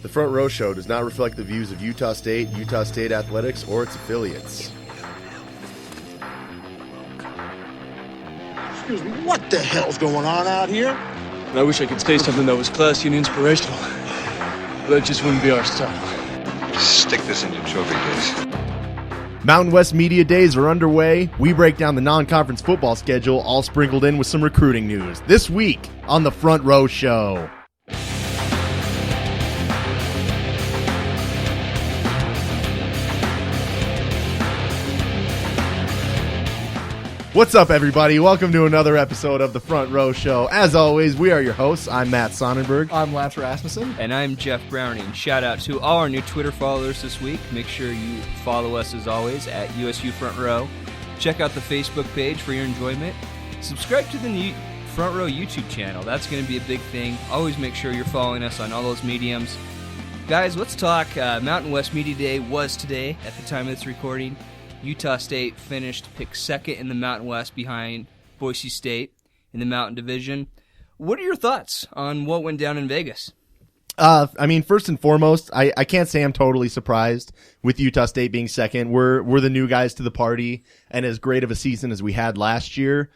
The Front Row Show does not reflect the views of Utah State Athletics, or its affiliates. Excuse me, what the hell's going on out here? I wish I could say something that was classy and inspirational, but that just wouldn't be our style. Stick this into trophy case. Mountain West Media Days are underway. We break down the non-conference football schedule, all sprinkled in with some recruiting news. This week on The Front Row Show. What's up, everybody? Welcome to another episode of The Front Row Show. As always, we are your hosts. I'm Matt Sonnenberg. I'm Lance Rasmussen. And I'm Jeff Browning. Shout out to all our new Twitter followers this week. Make sure you follow us, as always, at USU Front Row. Check out the Facebook page for your enjoyment. Subscribe to the new Front Row YouTube channel. That's going to be a big thing. Always make sure you're following us on all those mediums. Guys, let's talk. Mountain West Media Day was today at the time of this recording. Utah State finished picked second in the Mountain West behind Boise State in the Mountain Division. What are your thoughts on what went down in Vegas? First and foremost, I can't say I'm totally surprised with Utah State being second. We're the new guys to the party, and as great of a season as we had last year,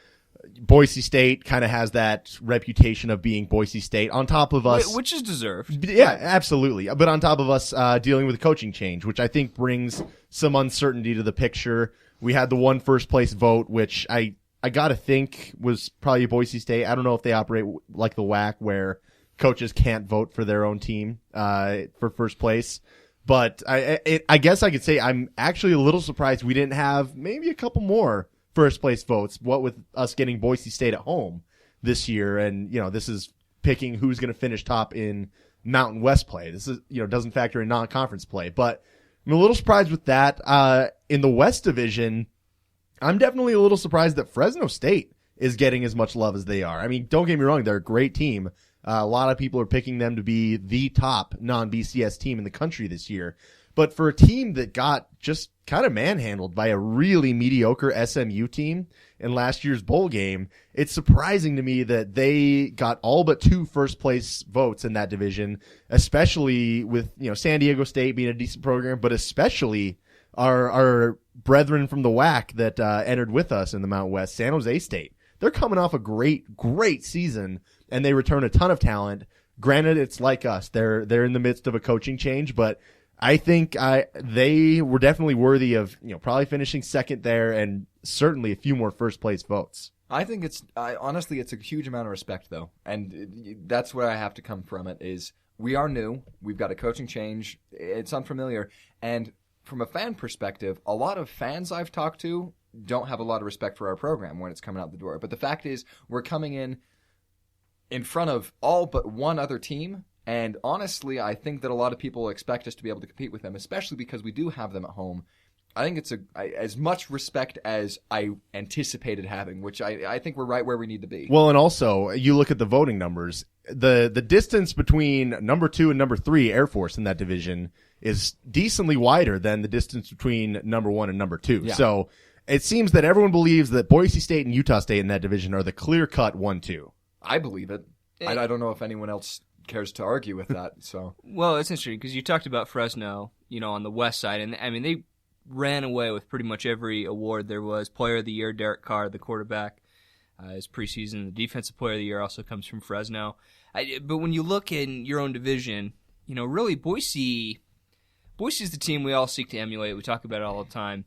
Boise State kind of has that reputation of being Boise State on top of us. Which is deserved. Yeah, absolutely. But on top of us dealing with a coaching change, which I think brings some uncertainty to the picture. We had the one first place vote, which I got to think was probably Boise State. I don't know if they operate like the WAC where coaches can't vote for their own team for first place. But I guess I could say I'm actually a little surprised we didn't have maybe a couple more first place votes, what with us getting Boise State at home this year. And, this is picking who's going to finish top in Mountain West play. This is, doesn't factor in non-conference play, but I'm a little surprised with that. In the West Division, I'm definitely a little surprised that Fresno State is getting as much love as they are. I mean, don't get me wrong. They're a great team. A lot of people are picking them to be the top non-BCS team in the country this year. But for a team that got just kind of manhandled by a really mediocre SMU team in last year's bowl game, it's surprising to me that they got all but two first place votes in that division, especially with, San Diego State being a decent program, but especially our brethren from the WAC that entered with us in the Mountain West, San Jose State. They're coming off a great season, and they return a ton of talent. Granted, it's like us. They're in the midst of a coaching change, but I think they were definitely worthy of probably finishing second there and certainly a few more first place votes. I think honestly it's a huge amount of respect though, and that's where I have to come from. It is we are new, we've got a coaching change, it's unfamiliar, and from a fan perspective, a lot of fans I've talked to don't have a lot of respect for our program when it's coming out the door. But the fact is, we're coming in front of all but one other team. And honestly, I think that a lot of people expect us to be able to compete with them, especially because we do have them at home. I think it's as much respect as I anticipated having, which I think we're right where we need to be. Well, and also, you look at the voting numbers. The distance between number 2 and number 3 Air Force in that division is decently wider than the distance between number 1 and number 2. Yeah. So it seems that everyone believes that Boise State and Utah State in that division are the clear-cut 1-2. I believe it. I don't know if anyone else cares to argue with that. So well, it's interesting because you talked about Fresno, on the west side, and I mean they ran away with pretty much every award there was. Player of the Year, Derek Carr, the quarterback, is preseason. The Defensive Player of the Year also comes from Fresno. But when you look in your own division, really Boise's the team we all seek to emulate. We talk about it all the time,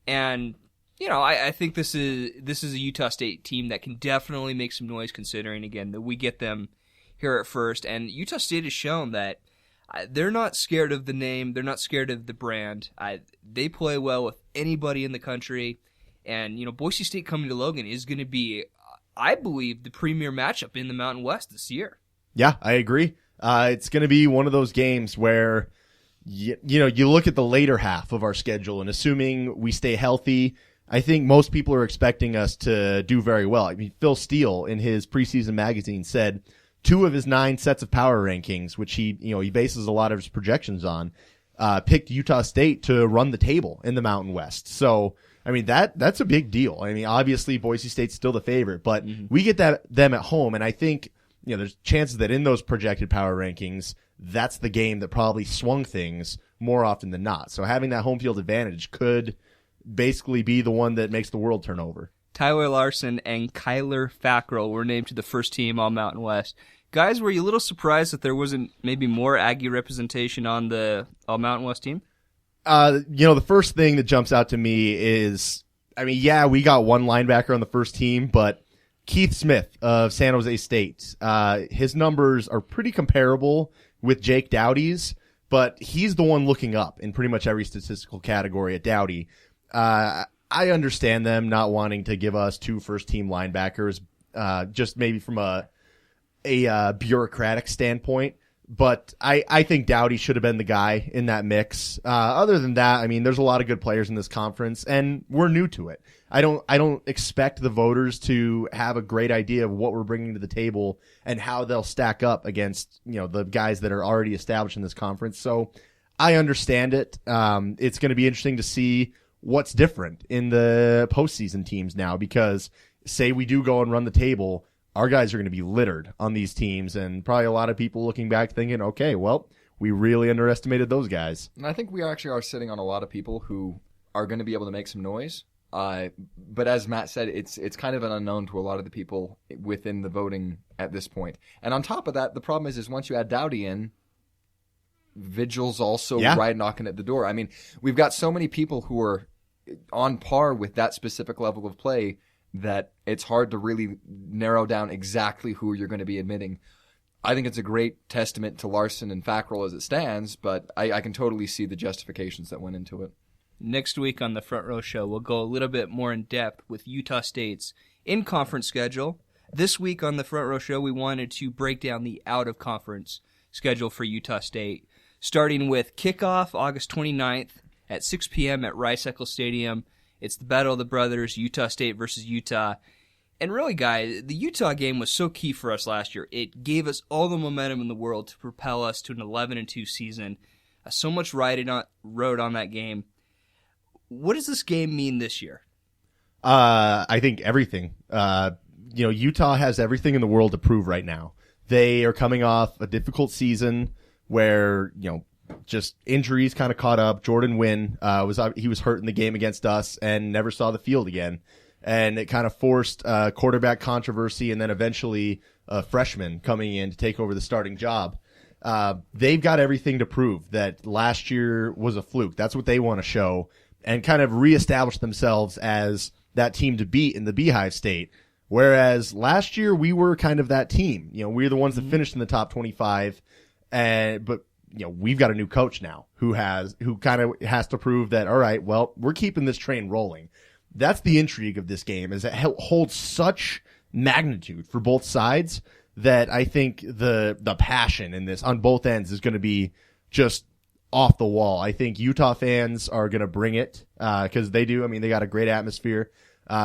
and I think this is a Utah State team that can definitely make some noise, considering again that we get them here at first, and Utah State has shown that they're not scared of the name, they're not scared of the brand. They play well with anybody in the country, and Boise State coming to Logan is going to be, I believe, the premier matchup in the Mountain West this year. Yeah, I agree. It's going to be one of those games where you look at the later half of our schedule, and assuming we stay healthy, I think most people are expecting us to do very well. I mean, Phil Steele in his preseason magazine said 2 of his 9 sets of power rankings, which he bases a lot of his projections on, picked Utah State to run the table in the Mountain West. So, I mean, that's a big deal. I mean, obviously Boise State's still the favorite, but we get them at home. And I think there's chances that in those projected power rankings, that's the game that probably swung things more often than not. So having that home field advantage could basically be the one that makes the world turn over. Tyler Larson and Kyler Fackrell were named to the first team All Mountain West. Guys, were you a little surprised that there wasn't maybe more Aggie representation on the All Mountain West team? The first thing that jumps out to me is, we got one linebacker on the first team, but Keith Smith of San Jose State, his numbers are pretty comparable with Jake Dowdy's, but he's the one looking up in pretty much every statistical category at Dowdy. I understand them not wanting to give us 2 first-team linebackers, just maybe from a bureaucratic standpoint. But I think Dowdy should have been the guy in that mix. Other than that, there's a lot of good players in this conference, and we're new to it. I don't expect the voters to have a great idea of what we're bringing to the table and how they'll stack up against the guys that are already established in this conference. So I understand it. It's going to be interesting to see what's different in the postseason teams now, because say we do go and run the table, our guys are going to be littered on these teams, and probably a lot of people looking back thinking, okay, well, we really underestimated those guys. And I think we actually are sitting on a lot of people who are going to be able to make some noise. But as Matt said, it's kind of an unknown to a lot of the people within the voting at this point. And on top of that, the problem is once you add Dowdy in, Vigil's also right knocking at the door. We've got so many people who are on par with that specific level of play that it's hard to really narrow down exactly who you're going to be admitting. I think it's a great testament to Larson and Fackrell as it stands, but I can totally see the justifications that went into it. Next week on the Front Row Show, we'll go a little bit more in depth with Utah State's in-conference schedule. This week on the Front Row Show, we wanted to break down the out-of-conference schedule for Utah State, starting with kickoff August 29th at 6 p.m. at Rice-Eccles Stadium. It's the Battle of the Brothers, Utah State versus Utah. And really, guys, the Utah game was so key for us last year. It gave us all the momentum in the world to propel us to an 11-2 season. So much rode on that game. What does this game mean this year? I think everything. Utah has everything in the world to prove right now. They are coming off a difficult season where, just injuries kind of caught up. Jordan Wynn he was hurt in the game against us and never saw the field again. And it kind of forced quarterback controversy and then eventually a freshman coming in to take over the starting job. They've got everything to prove that last year was a fluke. That's what they want to show and kind of reestablish themselves as that team to beat in the Beehive State. Whereas last year we were kind of that team. We were the ones that finished in the top 25, but we've got a new coach now who kind of has to prove that, all right, well, we're keeping this train rolling. That's the intrigue of this game, is it holds such magnitude for both sides that I think the passion in this on both ends is going to be just off the wall. I think Utah fans are going to bring it because they do. They got a great atmosphere.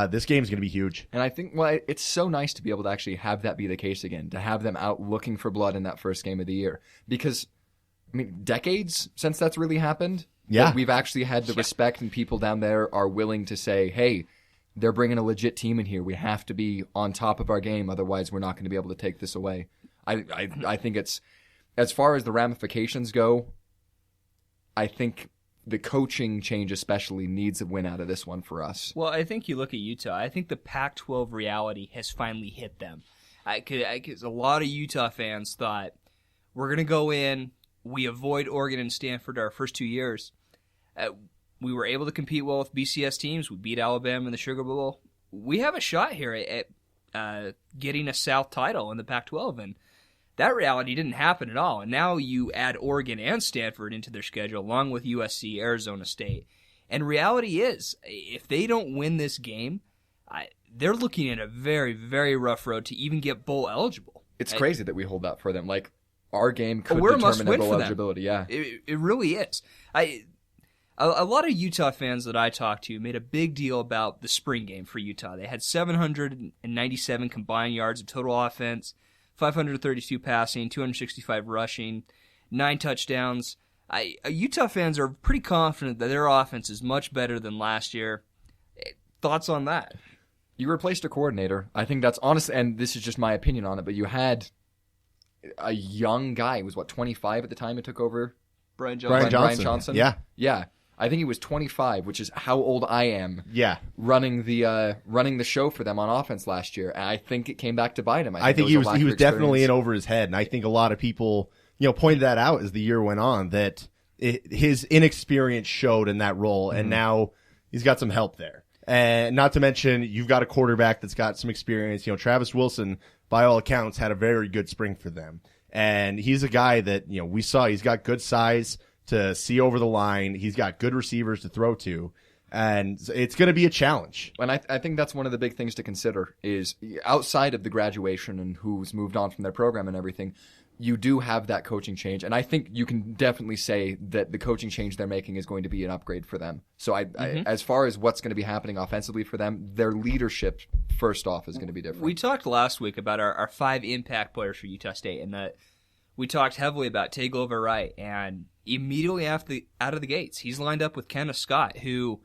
This game is going to be huge. And I think, it's so nice to be able to actually have that be the case again, to have them out looking for blood in that first game of the year. Because, decades since that's really happened. Yeah. We've actually had the respect, and people down there are willing to say, hey, they're bringing a legit team in here. We have to be on top of our game. Otherwise, we're not going to be able to take this away. I think it's, as far as the ramifications go, I think the coaching change especially needs a win out of this one for us. Well, I think you look at Utah. I think the Pac-12 reality has finally hit them. Because a lot of Utah fans thought, we're going to go in, we avoid Oregon and Stanford our first 2 years. We were able to compete well with BCS teams. We beat Alabama in the Sugar Bowl. We have a shot here at getting a South title in the Pac-12, and that reality didn't happen at all. And now you add Oregon and Stanford into their schedule, along with USC, Arizona State. And reality is, if they don't win this game, they're looking at a very, very rough road to even get bowl eligible. It's crazy that we hold that for them. Our game could determine their bowl eligibility. Yeah, it really is. A lot of Utah fans that I talked to made a big deal about the spring game for Utah. They had 797 combined yards of total offense, 532 passing, 265 rushing, 9 touchdowns. Utah fans are pretty confident that their offense is much better than last year. Thoughts on that? You replaced a coordinator. I think that's honest, and this is just my opinion on it, but you had a young guy. He was, 25 at the time it took over? Brian Brian Johnson. Johnson. Yeah. Yeah. I think he was 25, which is how old I am. Yeah. Running the show for them on offense last year, and I think it came back to bite him. I think he was definitely in over his head, and I think a lot of people pointed that out as the year went on, that his inexperience showed in that role, and now he's got some help there. And not to mention, you've got a quarterback that's got some experience. Travis Wilson, by all accounts, had a very good spring for them, and he's a guy that we saw. He's got good size to see over the line. He's got good receivers to throw to, and it's going to be a challenge. And I think that's one of the big things to consider is, outside of the graduation and who's moved on from their program and everything, you do have that coaching change. And I think you can definitely say that the coaching change they're making is going to be an upgrade for them. So I as far as what's going to be happening offensively for them, their leadership, first off, is going to be different. We talked last week about our 5 impact players for Utah State, and that we talked heavily about Tagovailoa, and immediately out of the gates, he's lined up with Kenneth Scott, who,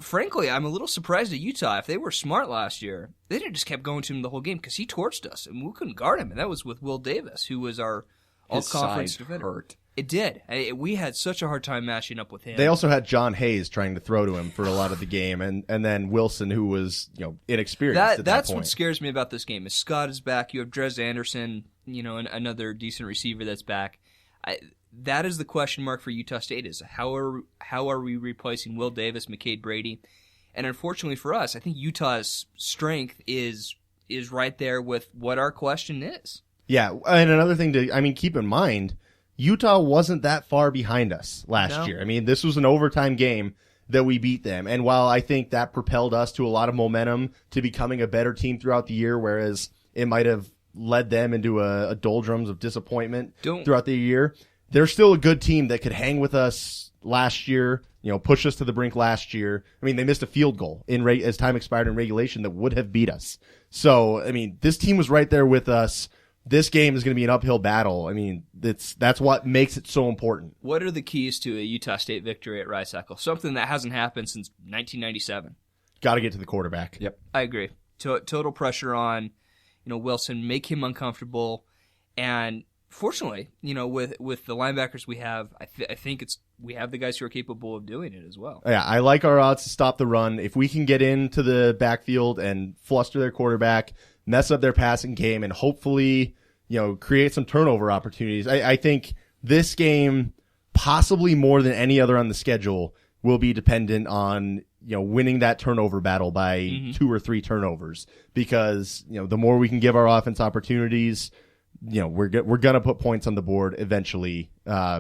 frankly, I'm a little surprised at Utah. If they were smart last year, they didn't just kept going to him the whole game, because he torched us, and we couldn't guard him, and that was with Will Davis, who was our all-conference defender. Hurt. It did. We had such a hard time matching up with him. They also had John Hayes trying to throw to him for a lot of the game, and then Wilson, who was inexperienced at that point. That's what scares me about this game. Is Scott is back. You have Drez Anderson, another decent receiver that's back. That is the question mark for Utah State, is how are we replacing Will Davis, McCade Brady? And unfortunately for us, I think Utah's strength is right there with what our question is. Yeah, and another thing to keep in mind, Utah wasn't that far behind us last year. This was an overtime game that we beat them. And while I think that propelled us to a lot of momentum to becoming a better team throughout the year, whereas it might have led them into a doldrums of disappointment throughout the year, they're still a good team that could hang with us last year, push us to the brink last year. They missed a field goal as time expired in regulation that would have beat us. So, this team was right there with us. This game is going to be an uphill battle. That's what makes it so important. What are the keys to a Utah State victory at Rice Eccles? Something that hasn't happened since 1997. Got to get to the quarterback. Yep, I agree. Total pressure on, Wilson, make him uncomfortable, and fortunately, with the linebackers we have, I think we have the guys who are capable of doing it as well. Yeah, I like our odds to stop the run. If we can get into the backfield and fluster their quarterback, mess up their passing game, and hopefully, create some turnover opportunities. I think this game, possibly more than any other on the schedule, will be dependent on, winning that turnover battle by 2 or 3 turnovers. Because, the more we can give our offense opportunities, we're going to put points on the board eventually,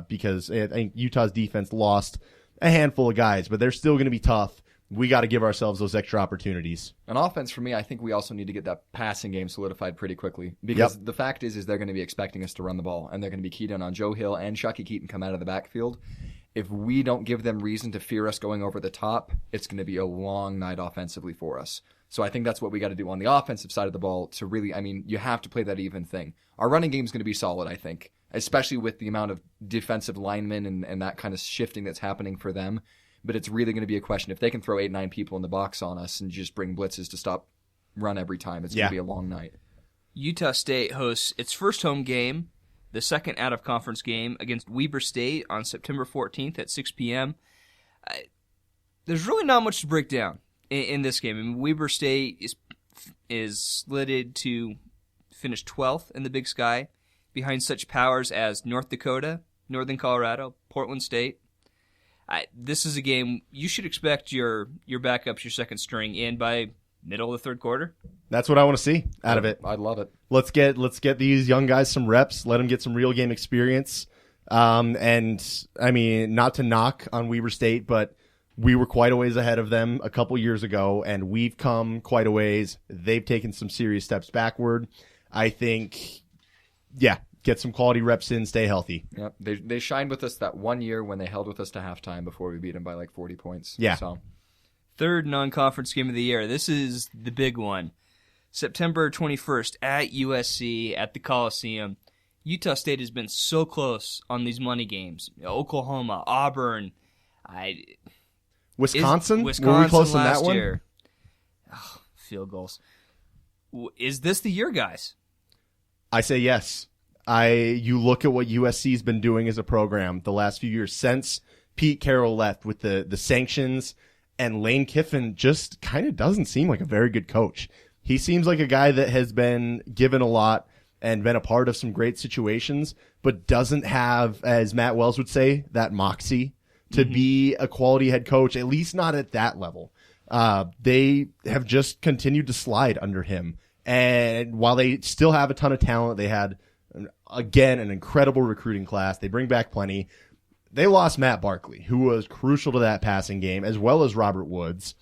because I think Utah's defense lost a handful of guys, but they're still going to be tough. We got to give ourselves those extra opportunities. On offense, for me, I think we also need to get that passing game solidified pretty quickly, because the fact is they're going to be expecting us to run the ball, and they're going to be keyed in on Joe Hill and Chucky Keaton come out of the backfield. If we don't give them reason to fear us going over the top, it's going to be a long night offensively for us. So I think that's what we got to do on the offensive side of the ball to really, you have to play that even thing. Our running game is going to be solid, I think, especially with the amount of defensive linemen and that kind of shifting that's happening for them. But it's really going to be a question. If they can throw 8-9 people in the box on us and just bring blitzes to stop run every time, it's going to be a long night. Utah State hosts its first home game, the second out-of-conference game, against Weber State on September 14th at 6 p.m. There's really not much to break down in this game. Weber State is slotted to finish 12th in the Big Sky, behind such powers as North Dakota, Northern Colorado, Portland State. This is a game you should expect your backups, your second string, in by middle of the third quarter. That's what I want to see out of it. I'd love it. Let's get these young guys some reps. Let them get some real game experience. And not to knock on Weber State, but we were quite a ways ahead of them a couple years ago, and we've come quite a ways. They've taken some serious steps backward. I think, get some quality reps in, stay healthy. Yep. They shined with us that one year when they held with us to halftime before we beat them by 40 points. Yeah. So. Third non-conference game of the year. This is the big one. September 21st at USC at the Coliseum. Utah State has been so close on these money games. Oklahoma, Auburn, Wisconsin. Were we close in that one? Year. Oh, field goals. Is this the year, guys? I say yes. You look at what USC's been doing as a program the last few years since Pete Carroll left with the sanctions, and Lane Kiffin just kind of doesn't seem like a very good coach. He seems like a guy that has been given a lot and been a part of some great situations, but doesn't have, as Matt Wells would say, that moxie to be a quality head coach, at least not at that level. They have just continued to slide under him. And while they still have a ton of talent, they had, again, an incredible recruiting class. They bring back plenty. They lost Matt Barkley, who was crucial to that passing game, as well as Robert Woods.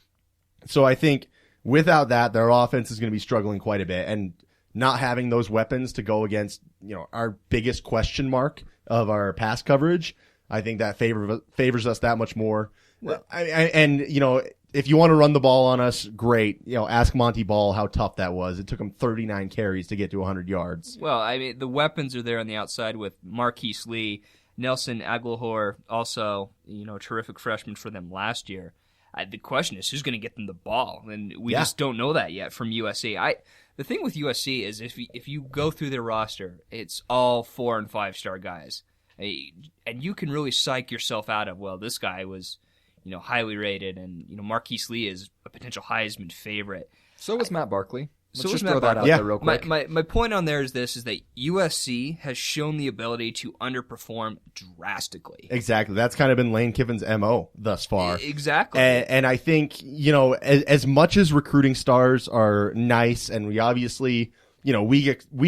So I think without that, their offense is going to be struggling quite a bit. And not having those weapons to go against, our biggest question mark of our pass coverage, I think that favors us that much more. Well, if you want to run the ball on us, great. Ask Monty Ball how tough that was. It took him 39 carries to get to 100 yards. Well, I mean, the weapons are there on the outside with Marquise Lee, Nelson Aguilar, also, a terrific freshman for them last year. The question is, who's going to get them the ball? And we just don't know that yet from USC. The thing with USC is if you go through their roster, it's all 4- and 5-star guys. And you can really psych yourself out of, well, this guy was, highly rated, and, Marquise Lee is a potential Heisman favorite. So was Matt Barkley. Let's So just Matt throw that out Yeah. there real quick. My point on there is this, is that USC has shown the ability to underperform drastically. Exactly. That's kind of been Lane Kiffin's MO thus far. Exactly. And I think, as much as recruiting stars are nice, and we obviously, we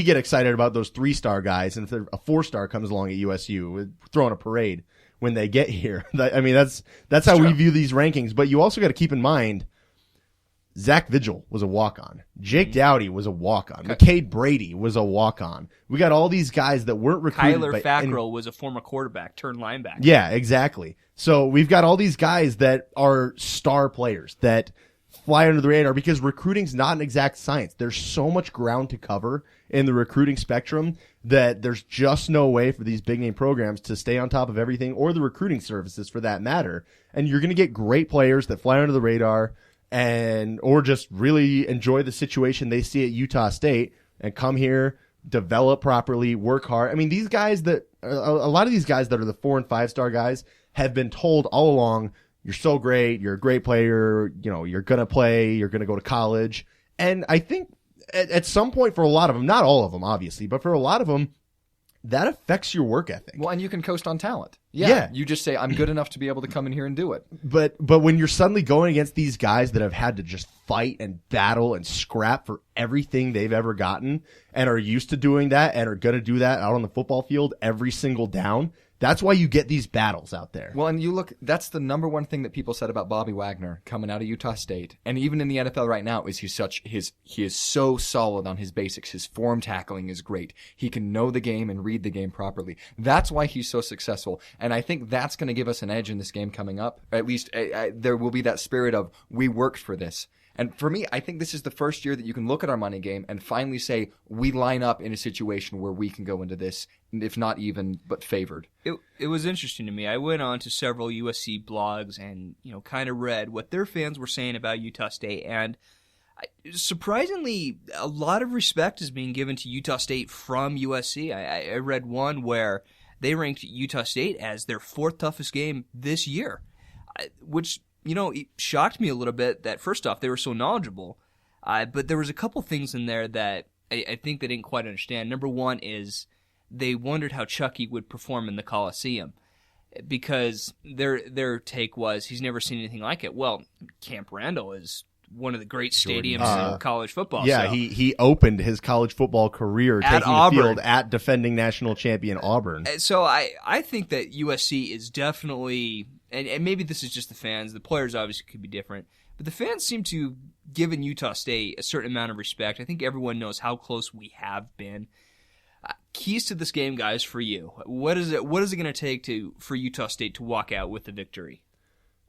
get excited about those 3-star guys, and if a 4-star comes along at USU, we're throwing a parade when they get here. I mean, that's how we view these rankings. But you also got to keep in mind, Zach Vigil was a walk-on. Jake Dowdy was a walk-on. McCade Brady was a walk-on. We got all these guys that weren't recruited. Kyler Fackrell was a former quarterback turned linebacker. Yeah, exactly. So we've got all these guys that are star players that fly under the radar because recruiting's not an exact science. There's so much ground to cover in the recruiting spectrum that there's just no way for these big-name programs to stay on top of everything, or the recruiting services for that matter. And you're going to get great players that fly under the radar or just really enjoy the situation they see at Utah State and come here, develop properly, work hard. I mean, these guys a lot of these guys that are the 4- and 5-star guys have been told all along, you're so great, you're a great player, you're going to play, you're going to go to college. And I think at some point for a lot of them, not all of them obviously, but for a lot of them, that affects your work ethic. Well, and you can coast on talent. Yeah. You just say, I'm good enough to be able to come in here and do it. But when you're suddenly going against these guys that have had to just fight and battle and scrap for everything they've ever gotten and are used to doing that and are going to do that out on the football field every single down, that's why you get these battles out there. Well, and you look, that's the number one thing that people said about Bobby Wagner coming out of Utah State, and even in the NFL right now, is he is so solid on his basics. His form tackling is great. He can know the game and read the game properly. That's why he's so successful, and I think that's going to give us an edge in this game coming up. At least there will be that spirit of, we worked for this. And for me, I think this is the first year that you can look at our money game and finally say, we line up in a situation where we can go into this, if not even, but favored. It was interesting to me. I went on to several USC blogs and, kind of read what their fans were saying about Utah State. And surprisingly, a lot of respect is being given to Utah State from USC. I read one where they ranked Utah State as their 4th toughest game this year, which, it shocked me a little bit that, first off, they were so knowledgeable. But there was a couple things in there that I think they didn't quite understand. Number one is they wondered how Chucky would perform in the Coliseum, because their take was he's never seen anything like it. Well, Camp Randall is one of the great stadiums in college football. Yeah, so. he opened his college football career taking Auburn. the field at defending national champion Auburn. So I think that USC is definitely, and maybe this is just the fans, the players obviously could be different, but the fans seem to give in Utah State a certain amount of respect. I think everyone knows how close we have been. Keys to this game, guys, for you. What is it going to take for Utah State to walk out with the victory?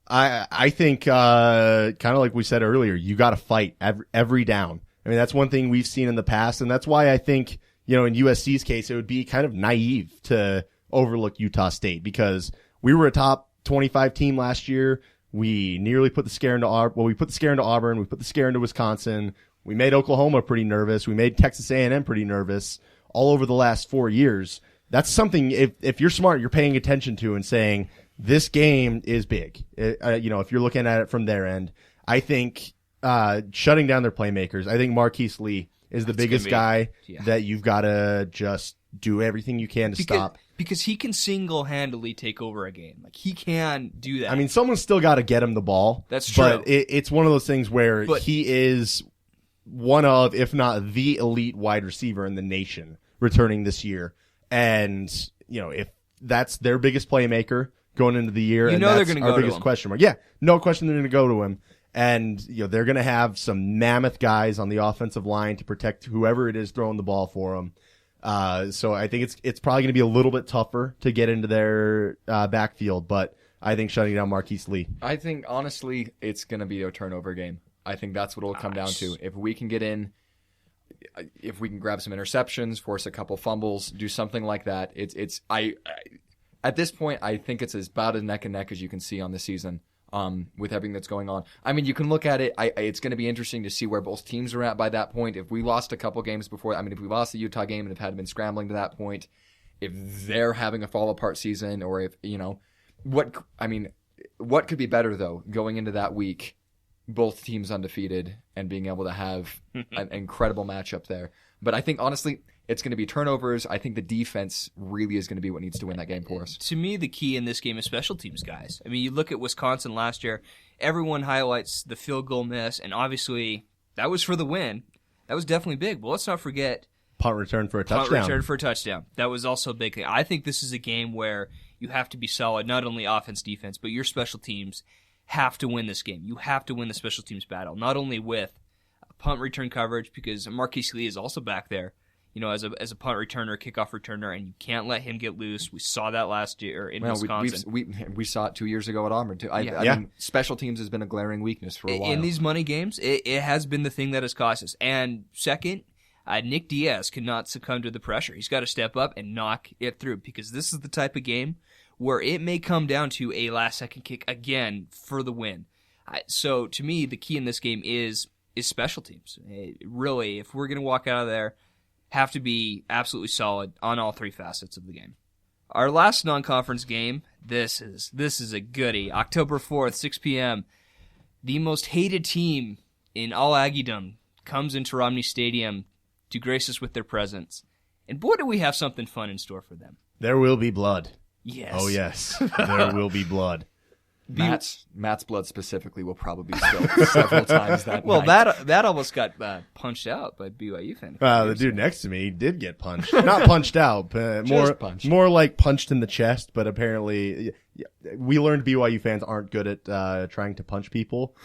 I think, kind of like we said earlier, you got to fight every down. I mean, that's one thing we've seen in the past, and that's why I think, in USC's case, it would be kind of naive to overlook Utah State, because we were a top 25 team last year. We nearly put the scare into Auburn. We put the scare into Auburn. We put the scare into Wisconsin. We made Oklahoma pretty nervous. We made Texas A&M pretty nervous. all over the last 4 years. That's something, if you're smart, you're paying attention to and saying, this game is big. If you're looking at it from their end, I think shutting down their playmakers, I think Marquise Lee is the biggest guy that you've got to just do everything you can to stop. Because he can single-handedly take over a game. Like, he can do that. I mean, someone's still got to get him the ball. That's true. But it's one of those things where he is one of, if not the elite wide receiver in the nation returning this year. And, if that's their biggest playmaker going into the year, and they're that's going to our go biggest to him. question mark. Yeah, no question they're going to go to him. And, they're going to have some mammoth guys on the offensive line to protect whoever it is throwing the ball for them. So I think it's probably going to be a little bit tougher to get into their backfield, but I think shutting down Marquise Lee. I think, honestly, it's going to be a turnover game. I think that's what it'll come down to. If we can get in, if we can grab some interceptions, force a couple fumbles, do something like that, at this point, I think it's about as neck and neck as you can see on the season. With everything that's going on. I mean, you can look at it. It's going to be interesting to see where both teams are at by that point. If we lost a couple games before, if we lost the Utah game and had been scrambling to that point, if they're having a fall apart season, or if, what could be better, though, going into that week, both teams undefeated and being able to have an incredible matchup there. But I think, honestly, it's going to be turnovers. I think the defense really is going to be what needs to win that game for us. To me, the key in this game is special teams, guys. I mean, you look at Wisconsin last year, everyone highlights the field goal miss, and obviously that was for the win. That was definitely big. But let's not forget Punt return for a touchdown. Punt return for a touchdown. That was also a big thing. I think this is a game where you have to be solid, not only offense, defense, but your special teams have to win this game. You have to win the special teams battle, not only with punt return coverage, because Marquise Lee is also back there, as a punt returner, kickoff returner, and you can't let him get loose. We saw that last year in Wisconsin. We saw it 2 years ago at Auburn, too. I mean, special teams has been a glaring weakness for a while. In these money games, it has been the thing that has cost us. And second, Nick Diaz cannot succumb to the pressure. He's got to step up and knock it through, because this is the type of game where it may come down to a last-second kick again for the win. So, to me, the key in this game is special teams. Really, if we're going to walk out of there, have to be absolutely solid on all three facets of the game. Our last non-conference game, this is a goodie. October 4th, 6 p.m. The most hated team in all Aggiedom comes into Romney Stadium to grace us with their presence. And boy, do we have something fun in store for them. There will be blood. Yes. Oh, yes. There will be blood. Matt's blood specifically will probably be spilled several times that well, night. that almost got punched out by BYU fan. The dude next to me did get punched. Not punched out, but punched. more like punched in the chest. But apparently, we learned BYU fans aren't good at trying to punch people.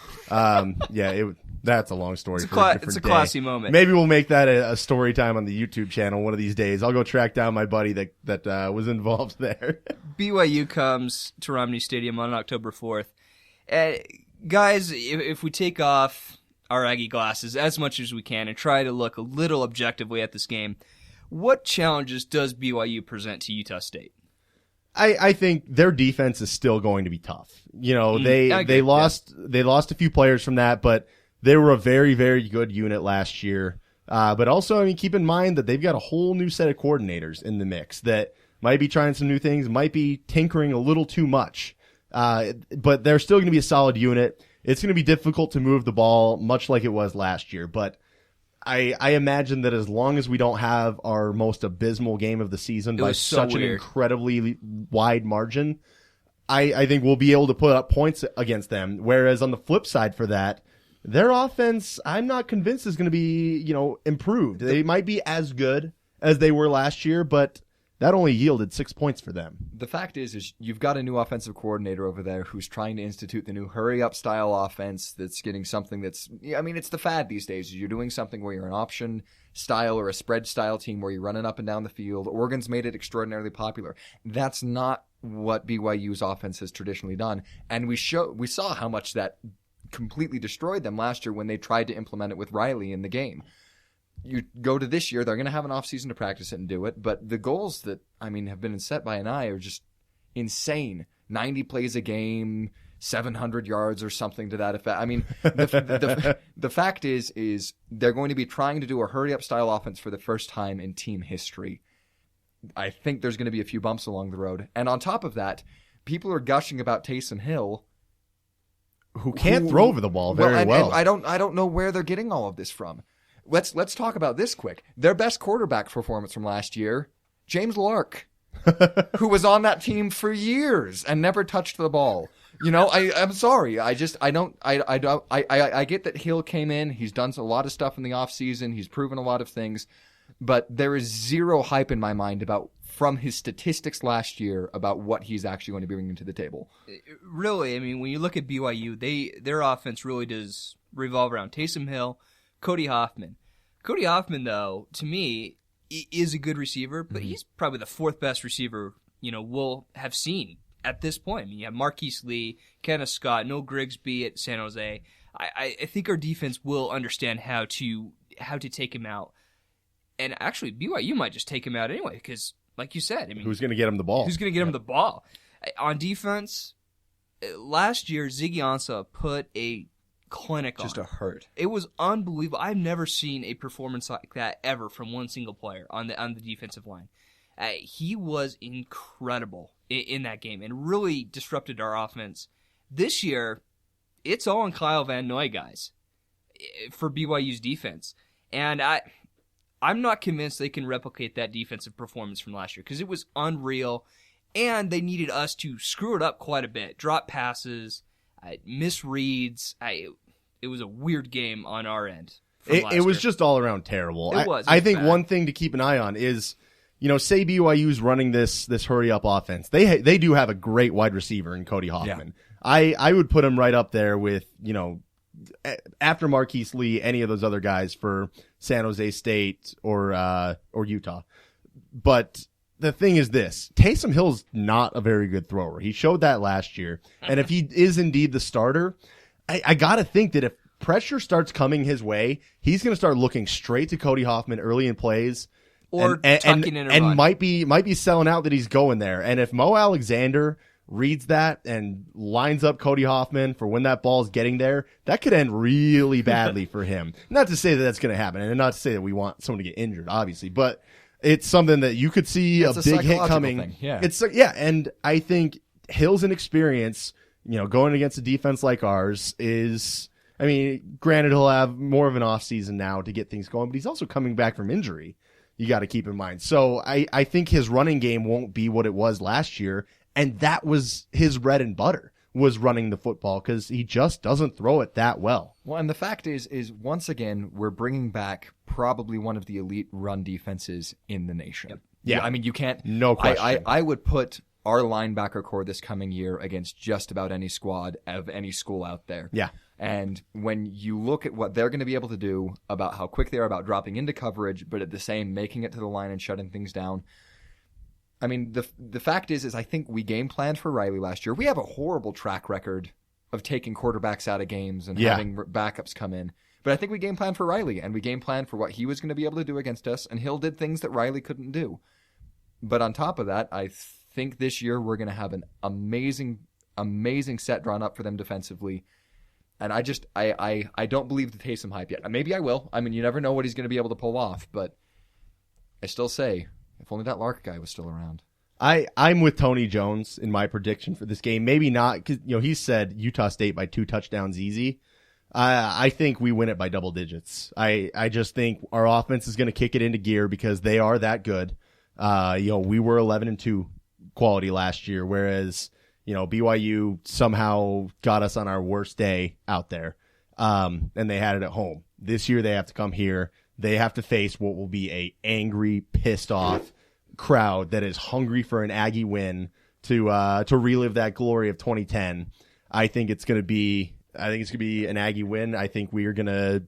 That's a long story. It's a classy moment. Maybe we'll make that a story time on the YouTube channel one of these days. I'll go track down my buddy that was involved there. BYU comes to Romney Stadium on October 4th. Guys, if we take off our Aggie glasses as much as we can and try to look a little objectively at this game, what challenges does BYU present to Utah State? I think their defense is still going to be tough. They lost a few players from that, but they were a very, very good unit last year. But also, keep in mind that they've got a whole new set of coordinators in the mix that might be trying some new things, might be tinkering a little too much. But they're still going to be a solid unit. It's going to be difficult to move the ball, much like it was last year. But I imagine that as long as we don't have our most abysmal game of the season by such an incredibly wide margin, I think we'll be able to put up points against them. Whereas on the flip side for that, their offense, I'm not convinced is going to be, improved. They might be as good as they were last year, but that only yielded 6 points for them. The fact is you've got a new offensive coordinator over there who's trying to institute the new hurry-up style offense that's getting something that's, it's the fad these days. You're doing something where you're an option style or a spread style team where you're running up and down the field. Oregon's made it extraordinarily popular. That's not what BYU's offense has traditionally done. And we saw how much that completely destroyed them last year when they tried to implement it with Riley in the game. You go to this year, they're going to have an offseason to practice it and do it, but the goals that, have been set by an eye are just insane. 90 plays a game, 700 yards or something to that effect. I mean, the fact is they're going to be trying to do a hurry-up style offense for the first time in team history. I think there's going to be a few bumps along the road. And on top of that, people are gushing about Taysom Hill, who can't throw over the ball very well. And I don't know where they're getting all of this from. Let's talk about this quick. Their best quarterback performance from last year, James Lark, who was on that team for years and never touched the ball. You know, I'm sorry. I get that Hill came in. He's done a lot of stuff in the offseason. He's proven a lot of things. But there is zero hype in my mind from his statistics last year about what he's actually going to be bringing to the table. Really, I mean, when you look at BYU, their offense really does revolve around Taysom Hill, Cody Hoffman. Cody Hoffman, though, to me, is a good receiver, but he's probably the fourth best receiver, we'll have seen at this point. I mean, you have Marquise Lee, Kenneth Scott, Noah Grigsby at San Jose. I think our defense will understand how to take him out. And actually, BYU might just take him out anyway, because, like you said, I mean, who's going to get him the ball? Who's going to get him the ball? On defense, last year, Ziggy Ansah put a clinic on. Just a hurt. It was unbelievable. I've never seen a performance like that ever from one single player on the defensive line. He was incredible in that game and really disrupted our offense. This year, it's all on Kyle Van Noy, guys, for BYU's defense. And I'm not convinced they can replicate that defensive performance from last year because it was unreal, and they needed us to screw it up quite a bit. Drop passes, misreads. It was a weird game on our end. It was just all around terrible. It was I think bad. One thing to keep an eye on is, say BYU's running this hurry-up offense. They do have a great wide receiver in Cody Hoffman. Yeah. I would put him right up there with, after Marquise Lee, any of those other guys for San Jose State or Utah. But the thing is this, Taysom Hill's not a very good thrower. He showed that last year. And if he is indeed the starter, I got to think that if pressure starts coming his way, he's going to start looking straight to Cody Hoffman early in plays. Or tucking in a run. might be selling out that he's going there. And if Mo Alexander reads that and lines up Cody Hoffman for when that ball is getting there, that could end really badly for him. Not to say that that's going to happen, and not to say that we want someone to get injured, obviously, but it's something that you could see a big hit coming. Thing. Yeah. And I think Hill's inexperience, going against a defense like ours is, I mean, granted he'll have more of an offseason now to get things going, but he's also coming back from injury. You got to keep in mind. So I think his running game won't be what it was last year. And that was his bread and butter, was running the football, because he just doesn't throw it that well. Well, and the fact is once again, we're bringing back probably one of the elite run defenses in the nation. Yep. Yeah. I mean, you can't. No question. I would put our linebacker core this coming year against just about any squad of any school out there. Yeah. And when you look at what they're going to be able to do, about how quick they are about dropping into coverage, but at the same making it to the line and shutting things down. I mean, the fact is I think we game planned for Riley last year. We have a horrible track record of taking quarterbacks out of games and having backups come in. But I think we game planned for Riley, and we game planned for what he was going to be able to do against us, and Hill did things that Riley couldn't do. But on top of that, I think this year we're going to have an amazing, amazing set drawn up for them defensively. And I don't believe the Taysom hype yet. Maybe I will. I mean, you never know what he's going to be able to pull off, but I still say, if only that Lark guy was still around. I'm with Tony Jones in my prediction for this game. Maybe not, because he said Utah State by 2 touchdowns easy. I think we win it by double digits. I just think our offense is going to kick it into gear because they are that good. We were 11-2 quality last year, whereas BYU somehow got us on our worst day out there, and they had it at home. This year they have to come here. They have to face what will be a angry, pissed off crowd that is hungry for an Aggie win to relive that glory of 2010. I think it's going to be an Aggie win. I think we are going to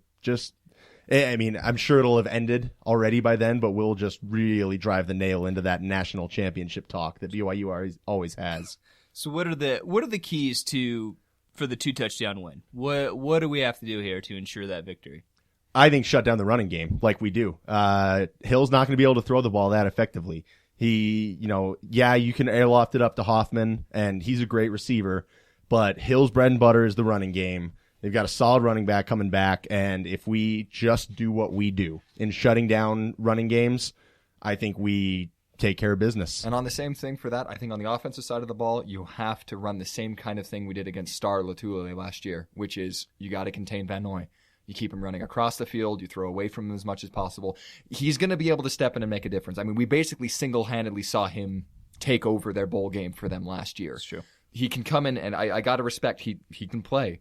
I'm sure it'll have ended already by then, but we'll just really drive the nail into that national championship talk that BYU always has. So what are the keys for the 2 touchdown win? What do we have to do here to ensure that victory? I think shut down the running game like we do. Hill's not going to be able to throw the ball that effectively. You can airloft it up to Hoffman, and he's a great receiver, but Hill's bread and butter is the running game. They've got a solid running back coming back, and if we just do what we do in shutting down running games, I think we take care of business. And on the same thing for that, I think on the offensive side of the ball, you have to run the same kind of thing we did against Star Latule last year, which is you got to contain Van Noy. You keep him running across the field. You throw away from him as much as possible. He's going to be able to step in and make a difference. I mean, we basically single-handedly saw him take over their bowl game for them last year. That's true. He can come in, and I got to respect he can play.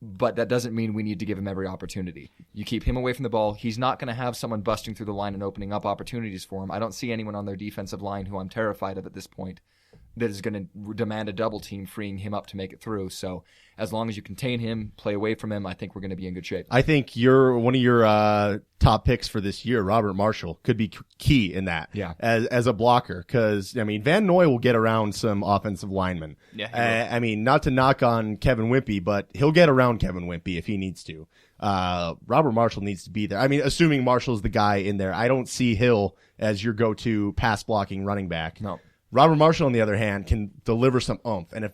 But that doesn't mean we need to give him every opportunity. You keep him away from the ball. He's not going to have someone busting through the line and opening up opportunities for him. I don't see anyone on their defensive line who I'm terrified of at this point that is going to demand a double team, freeing him up to make it through. So as long as you contain him, play away from him, I think we're going to be in good shape. I think one of your top picks for this year, Robert Marshall, could be key in that. Yeah. As a blocker, because I mean Van Noy will get around some offensive linemen. Yeah. I mean, not to knock on Kevin Wimpy, but he'll get around Kevin Wimpy if he needs to. Robert Marshall needs to be there. I mean, assuming Marshall's the guy in there, I don't see Hill as your go-to pass blocking running back. No. Robert Marshall, on the other hand, can deliver some oomph. And if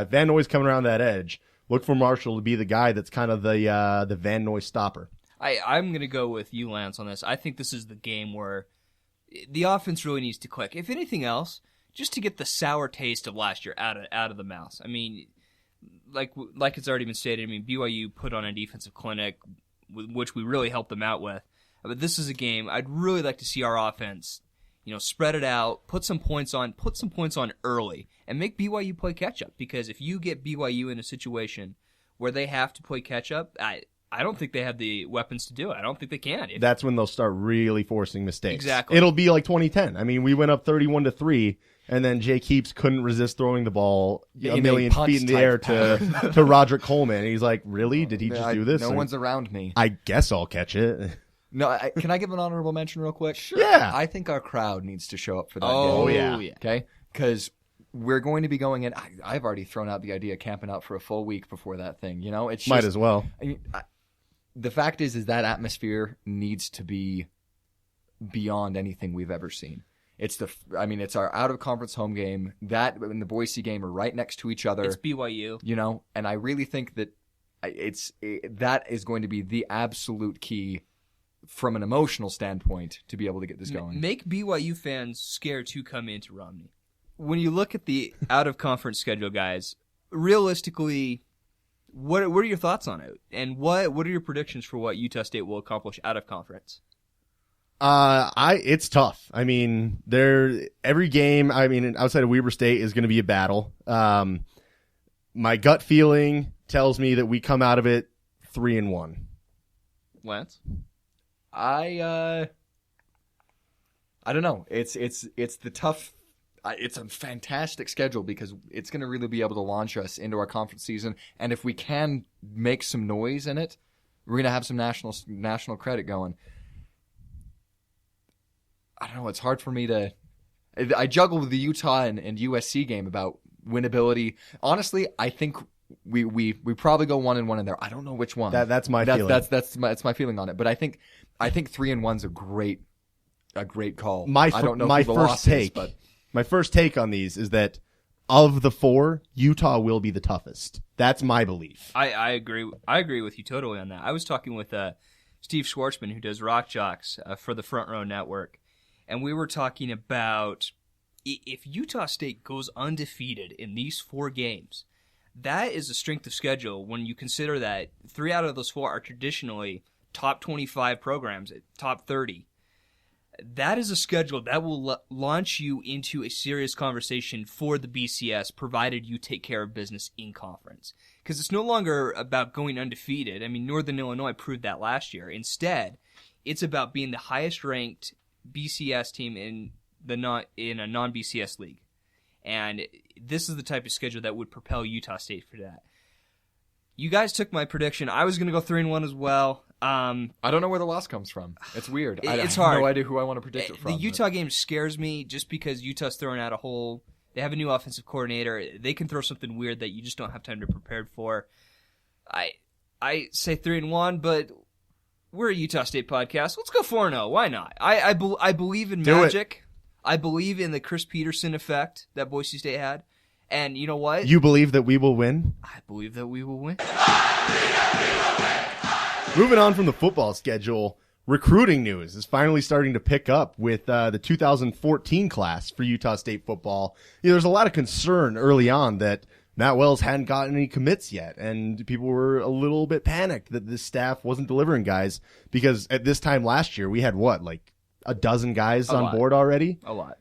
Van Noy's coming around that edge, look for Marshall to be the guy that's kind of the Van Noy stopper. I'm going to go with you, Lance, on this. I think this is the game where the offense really needs to click. If anything else, just to get the sour taste of last year out of the mouth. I mean, like it's already been stated, I mean, BYU put on a defensive clinic, which we really helped them out with. But this is a game I'd really like to see our offense, spread it out, put some points on early, and make BYU play catch up. Because if you get BYU in a situation where they have to play catch up, I don't think they have the weapons to do it. I don't think they can. That's when they'll start really forcing mistakes. Exactly. It'll be like 2010. I mean, we went up 31-3, and then Jay Keeps couldn't resist throwing the ball a million feet in the air to Roderick Coleman. He's like, really? Did he just do this? No one's around me. I guess I'll catch it. No, can I give an honorable mention real quick? Sure. Yeah. I think our crowd needs to show up for that Oh, game. yeah. Okay? Because we're going to be going in. I've already thrown out the idea of camping out for a full week before that thing. It's just, Might as well. I mean, the fact is that atmosphere needs to be beyond anything we've ever seen. It's our out of conference home game. That and the Boise game are right next to each other. It's BYU. And I really think that that is going to be the absolute key from an emotional standpoint to be able to get this going. Make BYU fans scared to come into Romney. When you look at the out-of-conference schedule, guys, realistically, what are your thoughts on it? And what are your predictions for what Utah State will accomplish out of conference? It's tough. I mean, every game, outside of Weber State is going to be a battle. My gut feeling tells me that we come out of it 3-1. Lance? I don't know. It's the tough. It's a fantastic schedule because it's going to really be able to launch us into our conference season. And if we can make some noise in it, we're going to have some national credit going. I don't know. It's hard for me to. I juggle with the Utah and USC game about winnability. Honestly, I think we probably go 1-1 in there. I don't know which one. That's my feeling. That's my feeling on it. But I think 3-1's a great call. My first take on these is that of the four, Utah will be the toughest. That's my belief. I agree. I agree with you totally on that. I was talking with Steve Schwartzman, who does Rock Jocks for the Front Row Network, and we were talking about if Utah State goes undefeated in these 4 games, that is a strength of schedule when you consider that 3 out of those 4 are traditionally top 25 programs, top 30. That is a schedule that will launch you into a serious conversation for the BCS, provided you take care of business in conference. Because it's no longer about going undefeated. I mean, Northern Illinois proved that last year. Instead, it's about being the highest-ranked BCS team in a non-BCS league. And this is the type of schedule that would propel Utah State for that. You guys took my prediction. I was going to go 3-1 as well. I don't know where the loss comes from. It's weird. It's I have hard. no idea who I want to predict it from. The Utah game scares me just because Utah's throwing out a whole... They have a new offensive coordinator. They can throw something weird that you just don't have time to prepare for. I say 3-1, but we're a Utah State podcast. Let's go 4-0. Why not? I believe in magic. I believe in the Chris Peterson effect that Boise State had. And you know what? You believe that we will win? I believe that we will win. Moving on from the football schedule, recruiting news is finally starting to pick up with the 2014 class for Utah State football. There's a lot of concern early on that Matt Wells hadn't gotten any commits yet, and people were a little bit panicked that this staff wasn't delivering guys, because at this time last year we had like a dozen guys on board already? A lot.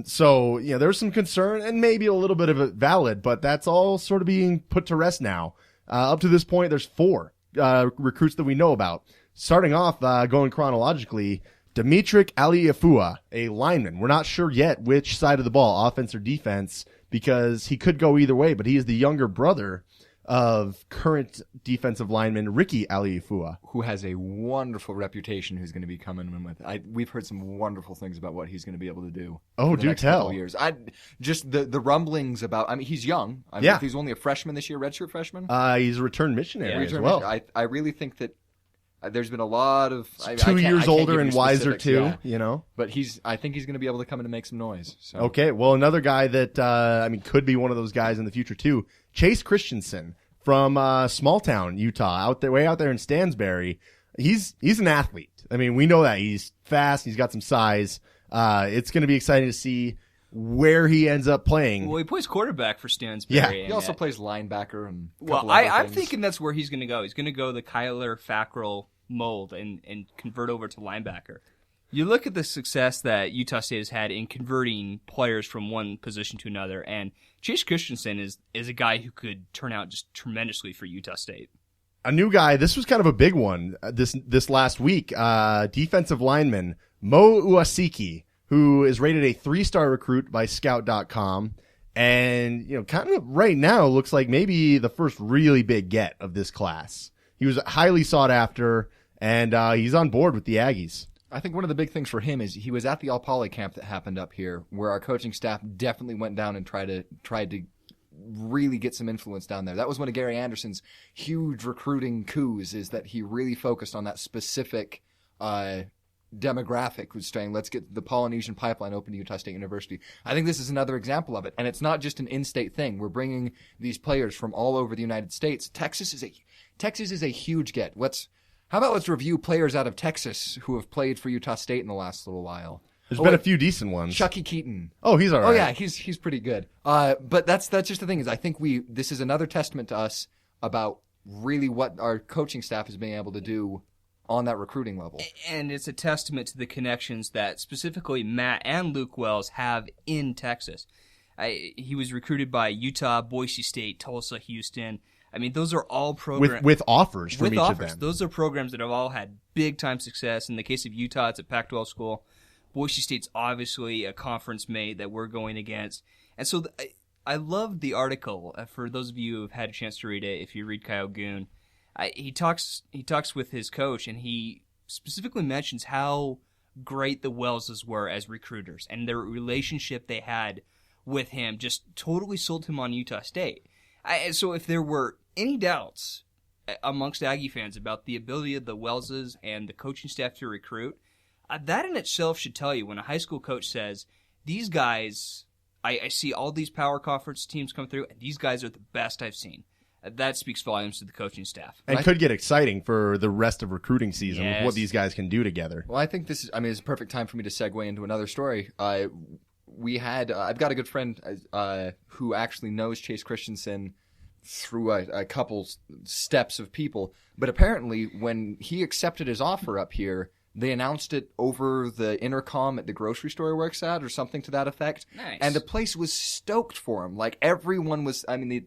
So there's some concern, and maybe a little bit of it valid, but that's all sort of being put to rest now. Up to this point, there's 4 recruits that we know about. Starting off, going chronologically, Dimitrik Aliafua, a lineman. We're not sure yet which side of the ball, offense or defense, because he could go either way, but he is the younger brother of current defensive lineman Ricky Aliafua, who has a wonderful reputation, who's going to be coming in with. We've heard some wonderful things about what he's going to be able to do. Oh, for the do next tell. couple of years. Just the rumblings about. I mean, he's young. Yeah. He's only a freshman this year, redshirt freshman. He's a return missionary as Return well. missionary. I really think that there's been a lot of 2 years older and wiser specifics, too. yeah. But I think he's going to be able to come in and make some noise. So. Okay, well, another guy that could be one of those guys in the future too, Chase Christensen from small town Utah, way out there in Stansbury. He's an athlete. I mean, we know that he's fast. He's got some size. It's going to be exciting to see where he ends up playing. Well, he plays quarterback for Stansbury. Yeah. He also plays linebacker and. I'm thinking that's where he's going to go. He's going to go the Kyler Fackrell mold and convert over to linebacker. You look at the success that Utah State has had in converting players from one position to another, and Chase Christensen is a guy who could turn out just tremendously for Utah State. A new guy, this was kind of a big one this last week, defensive lineman Mo Uasiki, who is rated a 3-star recruit by Scout.com, and kind of right now looks like maybe the first really big get of this class. He was highly sought after, and he's on board with the Aggies. I think one of the big things for him is he was at the All Poly camp that happened up here, where our coaching staff definitely went down and tried to really get some influence down there. That was one of Gary Anderson's huge recruiting coups, is that he really focused on that specific demographic, was saying, let's get the Polynesian pipeline open to Utah State University. I think this is another example of it, and it's not just an in-state thing. We're bringing these players from all over the United States. Texas is a huge get. How about let's review players out of Texas who have played for Utah State in the last little while. There's been a few decent ones. Chucky Keaton. Oh, he's all right. Oh yeah, he's pretty good. But that's just the thing, is I think this is another testament to us about really what our coaching staff is being able to do on that recruiting level. And it's a testament to the connections that specifically Matt and Luke Wells have in Texas. He was recruited by Utah, Boise State, Tulsa, Houston. I mean, those are all programs with offers from each of them. Those are programs that have all had big time success. In the case of Utah, it's a Pac-12 school. Boise State's obviously a conference mate that we're going against. And so I love the article. For those of you who have had a chance to read it, if you read Kyle Goon, he talks with his coach, and he specifically mentions how great the Wellses were as recruiters, and their relationship they had with him just totally sold him on Utah State. So if there were any doubts amongst Aggie fans about the ability of the Wellses and the coaching staff to recruit, that in itself should tell you when a high school coach says, these guys, I see all these power conference teams come through, and these guys are the best I've seen. That speaks volumes to the coaching staff. And could get exciting for the rest of recruiting season with what these guys can do together. Well, I think it's a perfect time for me to segue into another story. I've got a good friend who actually knows Chase Christensen through a couple steps of people. But apparently, when he accepted his offer up here, they announced it over the intercom at the grocery store he works at, or something to that effect. Nice. And the place was stoked for him. Like, everyone was. I mean,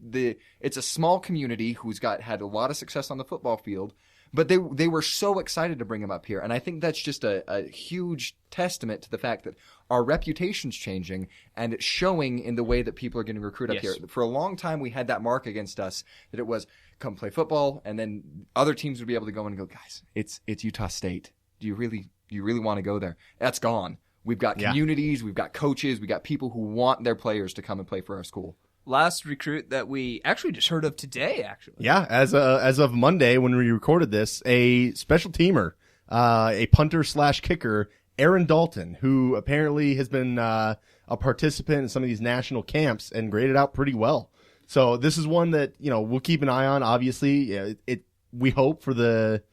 it's a small community who's had a lot of success on the football field, but they were so excited to bring him up here. And I think that's just a huge testament to the fact that our reputation's changing, and it's showing in the way that people are getting recruited up here. For a long time, we had that mark against us that it was come play football, and then other teams would be able to go and go, guys, it's Utah State. Do you really want to go there? That's gone. We've got communities, we've got coaches, we've got people who want their players to come and play for our school. Last recruit that we actually just heard of today, actually. Yeah, as of Monday when we recorded this, a special teamer, a punter/kicker, Aaron Dalton, who apparently has been a participant in some of these national camps and graded out pretty well. So this is one that, we'll keep an eye on. Obviously, we hope for the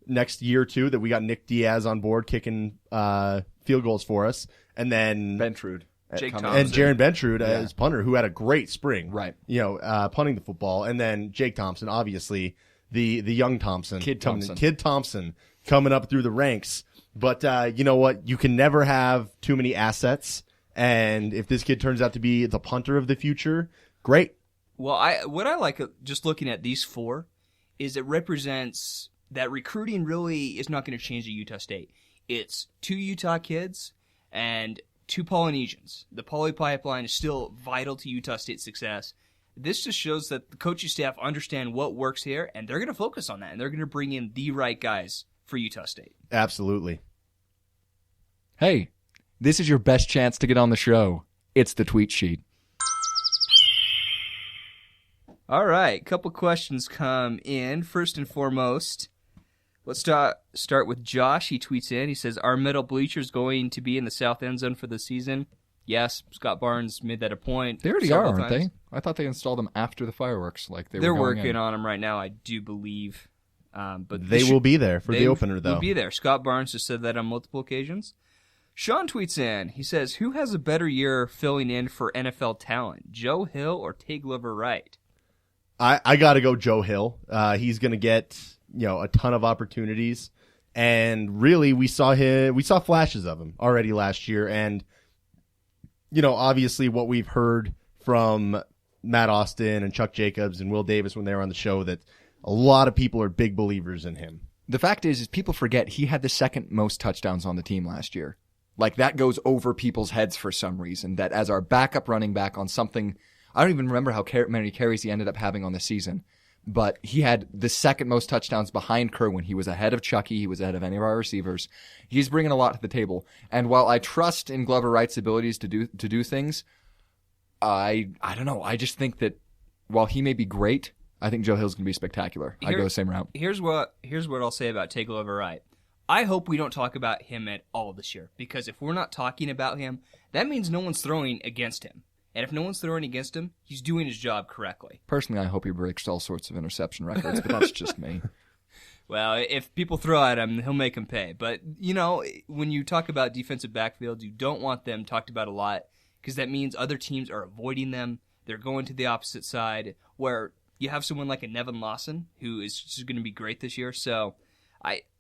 next year or two that we got Nick Diaz on board kicking field goals for us, and then Bentrude. Jake Coming Thompson. and Jaron Bentrude as punter, who had a great spring, Right. Punting the football, and then Jake Thompson, obviously the young Thompson, Kid Thompson coming up through the ranks. But you know what? You can never have too many assets, and if this kid turns out to be the punter of the future, great. Well, what I like just looking at these four is it represents that recruiting really is not going to change at Utah State. It's 2 Utah kids and 2 Polynesians. The Poly pipeline is still vital to Utah State's success. This just shows that the coaching staff understand what works here, and they're going to focus on that, and they're going to bring in the right guys for Utah State. Absolutely. Hey, this is your best chance to get on the show. It's the tweet sheet. All right, couple questions come in. First and foremost, let's start with Josh. He tweets in. He says, "Are metal bleachers going to be in the south end zone for the season?" Yes, Scott Barnes made that a point. They already several are, aren't times. they? I thought they installed them after the fireworks. They're working on them right now, I do believe. But They will be there for they the opener, though. will be there. Scott Barnes has said that on multiple occasions. Sean tweets in. He says, "Who has a better year filling in for NFL talent, Joe Hill or Tay Glover Wright?" I got to go Joe Hill. He's going to get a ton of opportunities, and really we saw flashes of him already last year, and obviously what we've heard from Matt Austin and Chuck Jacobs and Will Davis when they were on the show, that a lot of people are big believers in him. The fact is people forget he had the second most touchdowns on the team last year. Like, that goes over people's heads for some reason, that as our backup running back on something, I don't even remember how many carries he ended up having on the season, but he had the second most touchdowns behind Kerwin. He was ahead of Chucky. He was ahead of any of our receivers. He's bringing a lot to the table. And while I trust in Glover Wright's abilities to do things, I don't know. I just think that while he may be great, I think Joe Hill's going to be spectacular. I go the same route. Here's what I'll say about Tay Glover Wright. I hope we don't talk about him at all this year, because if we're not talking about him, that means no one's throwing against him. And if no one's throwing against him, he's doing his job correctly. Personally, I hope he breaks all sorts of interception records, but that's just me. Well, if people throw at him, he'll make them pay. But, when you talk about defensive backfield, you don't want them talked about a lot, because that means other teams are avoiding them. They're going to the opposite side, where you have someone like a Nevin Lawson, who is just going to be great this year. So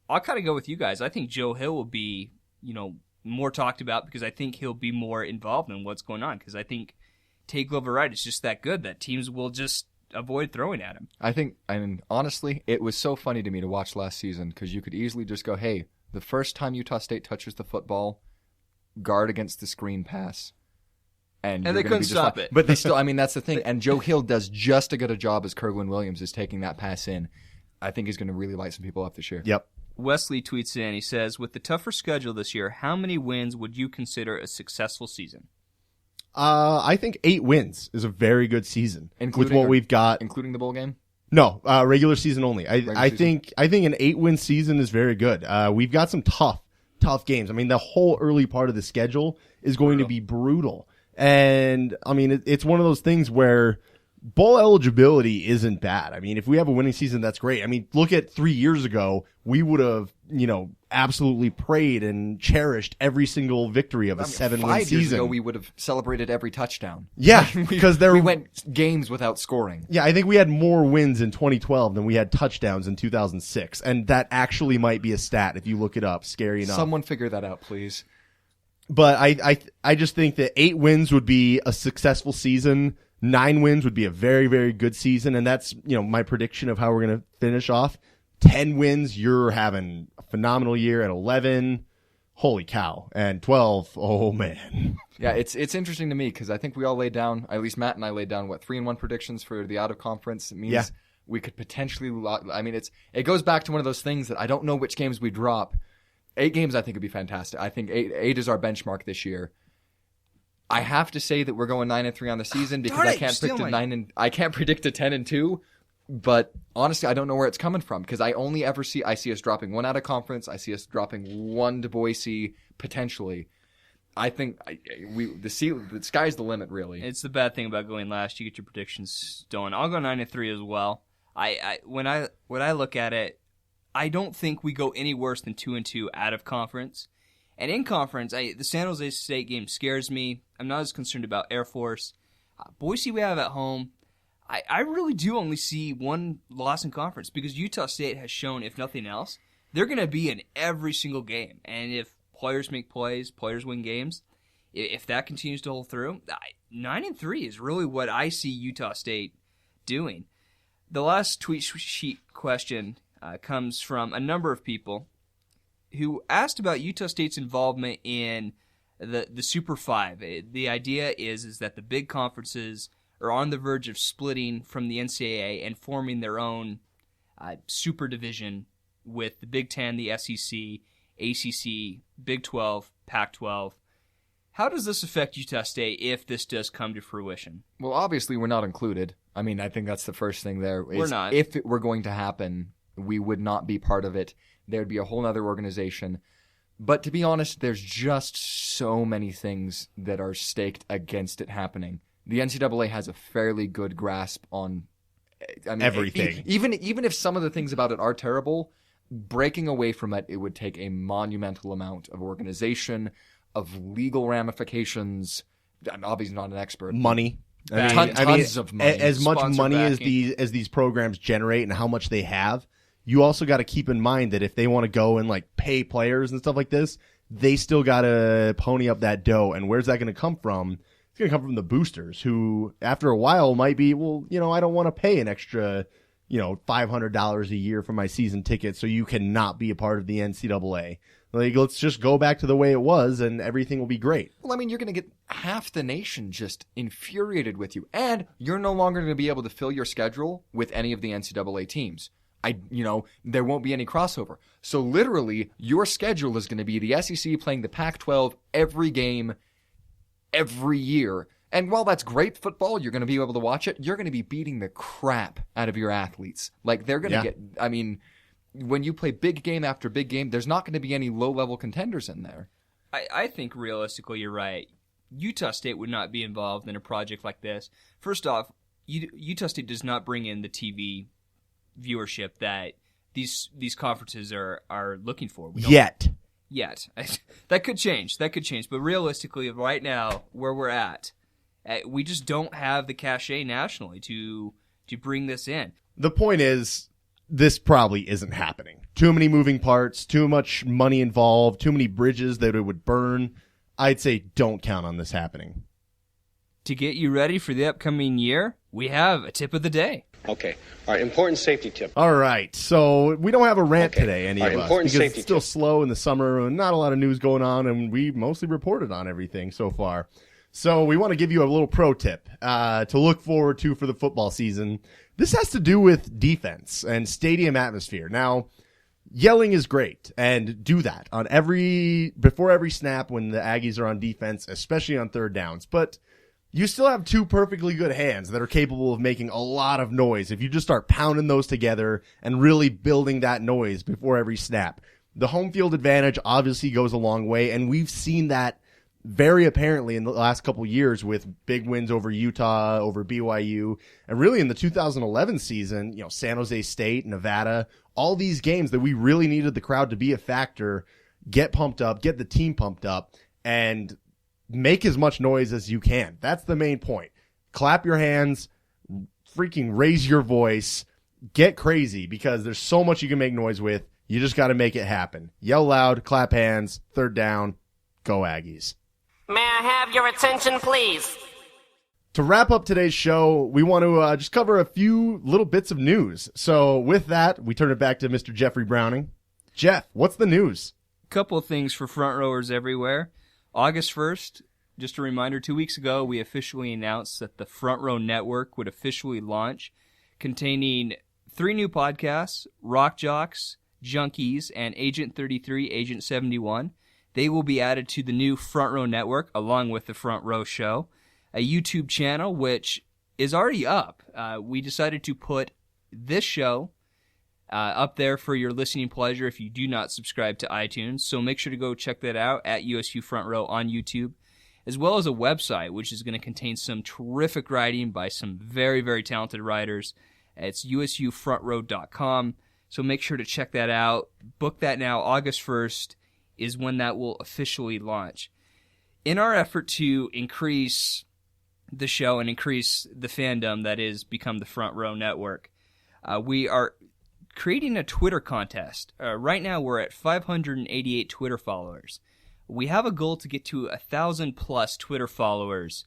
I'll kind of go with you guys. I think Joe Hill will be, more talked about, because I think he'll be more involved in what's going on, because I think Tay Glover Wright is just that good that teams will just avoid throwing at him. Honestly, it was so funny to me to watch last season, because you could easily just go, hey, the first time Utah State touches the football, guard against the screen pass. And they couldn't stop it. But they still, that's the thing. And Joe Hill does just as good a job as Kerwin Williams is taking that pass in. I think he's going to really light some people up this year. Yep. Wesley tweets in. He says, "With the tougher schedule this year, how many wins would you consider a successful season?" I think 8 wins is a very good season with what we've got, including the bowl game. No, regular season only. I think an 8-win season is very good. We've got some tough games. The whole early part of the schedule is going to be brutal, and it's one of those things where bowl eligibility isn't bad. If we have a winning season, that's great. Look at 3 years ago, we would have, absolutely prayed and cherished every single victory of a 7-win season. 5 years ago, we would have celebrated every touchdown. Yeah, because we went games without scoring. Yeah, I think we had more wins in 2012 than we had touchdowns in 2006, and that actually might be a stat if you look it up. Scary enough. Someone figure that out, please. But I just think that 8 wins would be a successful season. 9 wins would be a very, very good season, and that's my prediction of how we're going to finish off. 10 wins, you're having a phenomenal year. At 11, holy cow. And 12, oh man. Yeah, it's interesting to me, because I think we all laid down, at least Matt and I laid down, 3-1 predictions for the out of conference. It means we could potentially, it goes back to one of those things that I don't know which games we drop. 8 games I think would be fantastic. I think 8 is our benchmark this year. I have to say that we're going 9-3 on the season, because I can't predict a 10-2. But honestly, I don't know where it's coming from, because I see us dropping 1 out of conference. I see us dropping 1 to Boise potentially. I think the sky's the limit, really. It's the bad thing about going last. You get your predictions stolen. I'll go 9-3 as well. When I look at it, I don't think we go any worse than 2-2 out of conference. And in conference, the San Jose State game scares me. I'm not as concerned about Air Force. Boise we have at home. I really do only see one loss in conference because Utah State has shown, if nothing else, they're going to be in every single game. And if players make plays, players win games, if that continues to hold through, 9-3 is really what I see Utah State doing. The last tweet sheet question comes from a number of people who asked about Utah State's involvement in the Super 5. The idea is that the big conferences are on the verge of splitting from the NCAA and forming their own super division with the Big Ten, the SEC, ACC, Big 12, Pac-12. How does this affect Utah State if this does come to fruition? Well, obviously we're not included. I mean, I think that's the first thing there. We're not. If it were going to happen, we would not be part of it. There would be a whole other organization. But to be honest, there's just so many things that are staked against it happening. The NCAA has a fairly good grasp on everything. Even if some of the things about it are terrible, breaking away from it would take a monumental amount of organization, of legal ramifications. I'm obviously not an expert. Money. Tons of money. As much Sponsor money backing. as these programs generate and how much they have, you also got to keep in mind that if they want to go and like pay players and stuff like this, they still got to pony up that dough. And where's that going to come from? It's going to come from the boosters who, after a while, might be, well, I don't want to pay an extra, $500 a year for my season ticket, so you cannot be a part of the NCAA. Like, let's just go back to the way it was, and everything will be great. Well, I mean, you're going to get half the nation just infuriated with you, and you're no longer going to be able to fill your schedule with any of the NCAA teams. There won't be any crossover. So literally, your schedule is going to be the SEC playing the Pac-12 every game, every year. And while that's great football, you're going to be able to watch it, you're going to be beating the crap out of your athletes. Like, they're going to when you play big game after big game, there's not going to be any low-level contenders in there. I think realistically you're right. Utah State would not be involved in a project like this. First off, Utah State does not bring in the TV viewership that these conferences are looking for. Yet. That could change. But realistically, right now, where we're at, we just don't have the cachet nationally to bring this in. The point is, this probably isn't happening. Too many moving parts, too much money involved, too many bridges that it would burn. I'd say don't count on this happening. To get you ready for the upcoming year, we have a tip of the day. Okay. All right. Important safety tip. All right. So we don't have a rant today, any of us, important because safety it's still tip. slow in the summer and not a lot of news going on, and we mostly reported on everything so far. So we want to give you a little pro tip to look forward to for the football season. This has to do with defense and stadium atmosphere. Now, yelling is great, and do that on before every snap when the Aggies are on defense, especially on third downs. But you still have two perfectly good hands that are capable of making a lot of noise if you just start pounding those together and really building that noise before every snap. The home field advantage obviously goes a long way, and we've seen that very apparently in the last couple years with big wins over Utah, over BYU, and really in the 2011 season, San Jose State, Nevada, all these games that we really needed the crowd to be a factor, get pumped up, get the team pumped up, and make as much noise as you can. That's the main point. Clap your hands, freaking raise your voice, get crazy, because there's so much you can make noise with. You just got to make it happen. Yell loud, clap hands, third down, go Aggies. May I have your attention, please? To wrap up today's show, we want to just cover a few little bits of news. So with that, we turn it back to Mr. Jeffrey Browning. Jeff, what's the news? Couple of things for front rowers everywhere. August 1st, just a reminder, 2 weeks ago, we officially announced that the Front Row Network would officially launch, containing 3 new podcasts, Rock Jocks, Junkies, and Agent 33, Agent 71. They will be added to the new Front Row Network, along with the Front Row Show, a YouTube channel which is already up. We decided to put this show up there for your listening pleasure if you do not subscribe to iTunes. So make sure to go check that out at USU Front Row on YouTube, as well as a website which is going to contain some terrific writing by some very, very talented writers. It's usufrontrow.com. So make sure to check that out. Book that now. August 1st is when that will officially launch. In our effort to increase the show and increase the fandom that is become the Front Row Network, we are creating a Twitter contest. Right now we're at 588 Twitter followers. We have a goal to get to 1,000 plus Twitter followers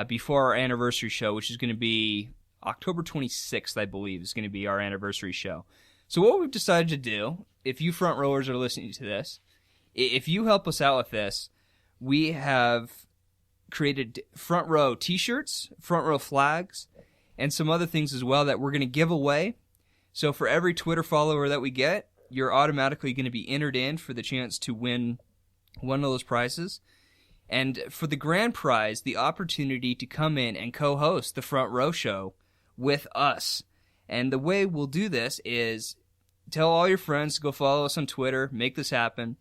before our anniversary show, which is going to be October 26th, I believe, is going to be our anniversary show. So what we've decided to do, if you front rowers are listening to this, if you help us out with this, we have created front row t-shirts, front row flags, and some other things as well that we're going to give away. So for every Twitter follower that we get, you're automatically going to be entered in for the chance to win one of those prizes. And for the grand prize, the opportunity to come in and co-host the Front Row Show with us. And the way we'll do this is tell all your friends to go follow us on Twitter, make this happen.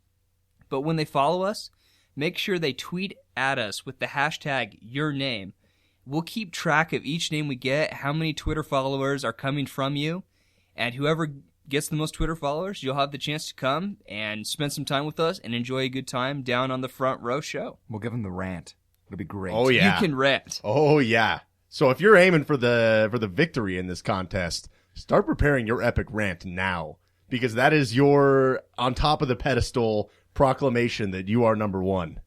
But when they follow us, make sure they tweet at us with the hashtag your name. We'll keep track of each name we get, how many Twitter followers are coming from you, and whoever gets the most Twitter followers, you'll have the chance to come and spend some time with us and enjoy a good time down on the Front Row Show. We'll give them the rant. It'll be great. Oh, yeah. You can rant. Oh, yeah. So if you're aiming for the victory in this contest, start preparing your epic rant now, because that is your on top of the pedestal proclamation that you are number one.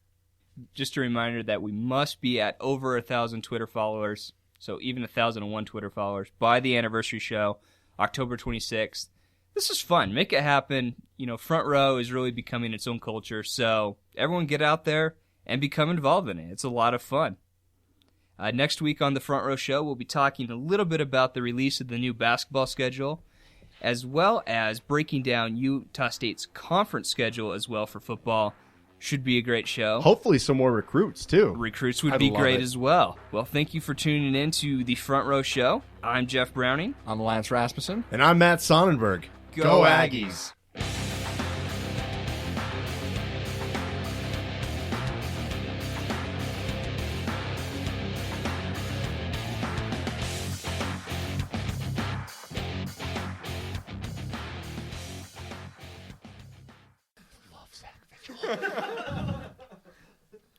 Just a reminder that we must be at over 1,000 Twitter followers, so even 1,001 Twitter followers, by the anniversary show, October 26th. This is fun. Make it happen. Front Row is really becoming its own culture, so everyone get out there and become involved in it. It's a lot of fun. Next week on the Front Row Show, we'll be talking a little bit about the release of the new basketball schedule, as well as breaking down Utah State's conference schedule as well for football. Should be a great show. Hopefully some more recruits, too. Recruits would be great as well. Well, thank you for tuning in to the Front Row Show. I'm Jeff Browning. I'm Lance Rasmussen. And I'm Matt Sonnenberg. Go Aggies.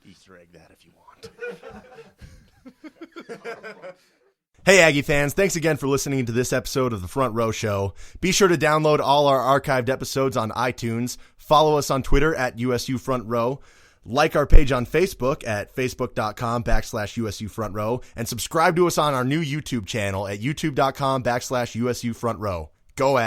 Easter egg that if you want. Hey, Aggie fans, thanks again for listening to this episode of the Front Row Show. Be sure to download all our archived episodes on iTunes, follow us on Twitter at USU Front Row, like our page on Facebook at facebook.com/USU Front Row, and subscribe to us on our new YouTube channel at youtube.com/USU Front Row. Go Aggies.